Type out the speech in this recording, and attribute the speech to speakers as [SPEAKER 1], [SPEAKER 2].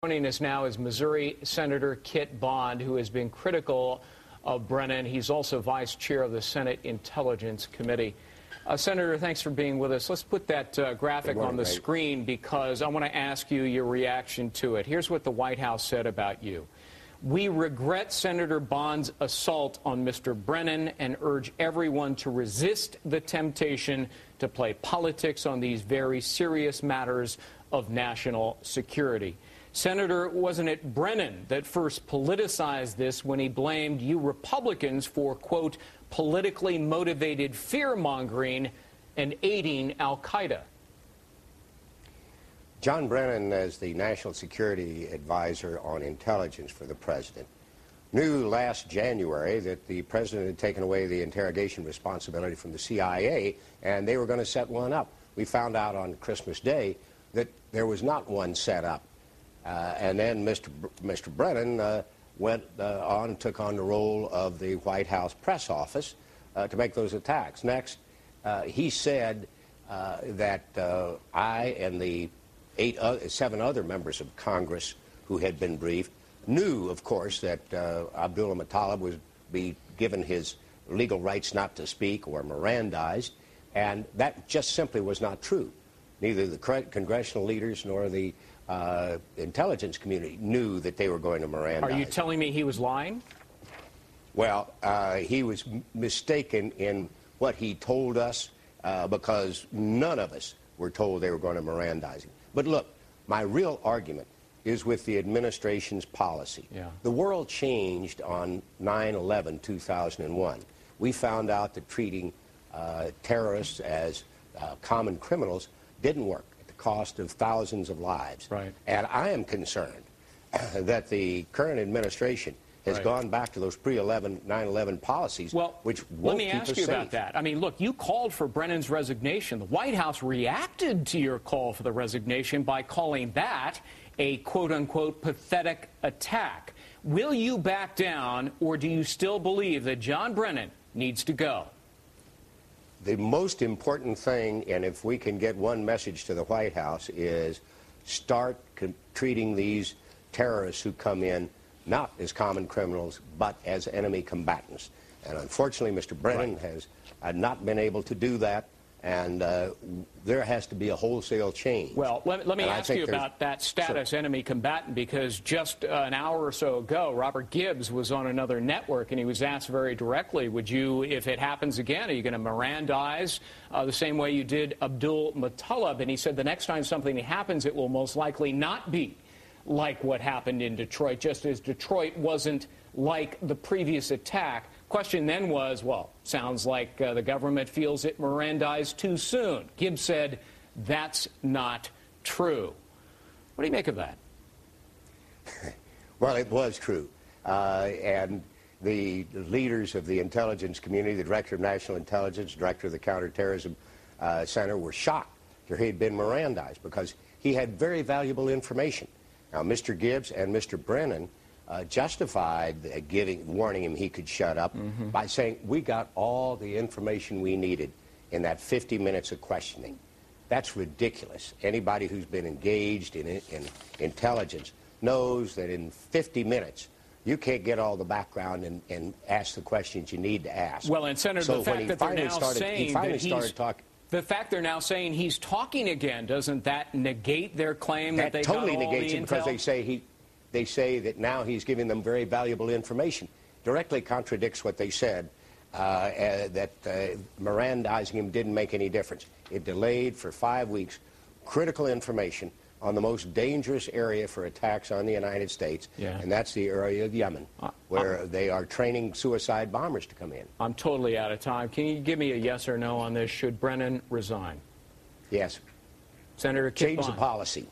[SPEAKER 1] Joining us now is Missouri Senator Kit Bond, who has been critical of Brennan. He's also vice chair of the Senate Intelligence Committee. Senator, thanks for being with us. Let's put that graphic on the screen because I want to ask you your reaction to it. Here's what the White House said about you. We regret Senator Bond's assault on Mr. Brennan and urge everyone to resist the temptation to play politics on these very serious matters of national security. Senator, wasn't it Brennan that first politicized this when he blamed you Republicans for, quote, politically motivated fear-mongering and aiding al-Qaeda?
[SPEAKER 2] John Brennan, as the National Security Advisor on Intelligence for the President, knew last January that the President had taken away the interrogation responsibility from the CIA, and they were going to set one up. We found out on Christmas Day that there was not one set up. And then Mr. Brennan went on and took on the role of the White House press office to make those attacks. Next, he said that I and the 7 other members of Congress who had been briefed knew, of course, that Abdullah Muttalib would be given his legal rights not to speak or Mirandized, and that just simply was not true. Neither the congressional leaders nor the intelligence community knew that they were going to Mirandize.
[SPEAKER 1] Are you telling me he was lying?
[SPEAKER 2] Well, he was mistaken in what he told us because none of us were told they were going to Mirandize him. But look, my real argument is with the administration's policy.
[SPEAKER 1] Yeah.
[SPEAKER 2] The world changed on 9/11/2001. We found out that treating terrorists as common criminals didn't work at the cost of thousands of lives.
[SPEAKER 1] Right.
[SPEAKER 2] And I am concerned that the current administration has gone back to those pre-9/11 policies, which won't keep us safe.
[SPEAKER 1] Let me ask you about that. I mean, look, you called for Brennan's resignation. The White House reacted to your call for the resignation by calling that a quote-unquote pathetic attack. Will you back down, or do you still believe that John Brennan needs to go?
[SPEAKER 2] The most important thing, and if we can get one message to the White House, is start treating these terrorists who come in not as common criminals, but as enemy combatants. And unfortunately, Mr. Brennan has not been able to do that, and there has to be a wholesale change.
[SPEAKER 1] Well, let me ask you about that status, enemy combatant, because just an hour or so ago, Robert Gibbs was on another network, and he was asked very directly, would you, if it happens again, are you going to Mirandize the same way you did Abdul Muttalib? And he said the next time something happens, it will most likely not be like what happened in Detroit, just as Detroit wasn't like the previous attack. Question then was, well, sounds like the government feels it Mirandized too soon. Gibbs said that's not true. What do you make of that?
[SPEAKER 2] Well, it was true. And the leaders of the intelligence community, the Director of National Intelligence, Director of the Counterterrorism Center, were shocked that he had been Mirandized because he had very valuable information. Now, Mr. Gibbs and Mr. Brennan justified warning him he could shut up by saying, we got all the information we needed in that 50 minutes of questioning. That's ridiculous. Anybody who's been engaged in intelligence knows that in 50 minutes, you can't get all the background and ask the questions you need to ask.
[SPEAKER 1] Well, and Senator,
[SPEAKER 2] so
[SPEAKER 1] the fact that they're now saying
[SPEAKER 2] the
[SPEAKER 1] fact they're now saying he's talking again, doesn't that negate their claim that they
[SPEAKER 2] totally
[SPEAKER 1] got all
[SPEAKER 2] negates
[SPEAKER 1] the
[SPEAKER 2] it
[SPEAKER 1] intel?
[SPEAKER 2] Because they say that now he's giving them very valuable information. Directly contradicts what they said, that Mirandizing him didn't make any difference. It delayed for 5 weeks critical information on the most dangerous area for attacks on the United States, and that's the area of Yemen, where they are training suicide bombers to come in.
[SPEAKER 1] I'm totally out of time. Can you give me a yes or no on this? Should Brennan resign?
[SPEAKER 2] Yes.
[SPEAKER 1] Senator Kit Bond.
[SPEAKER 2] Change the policy.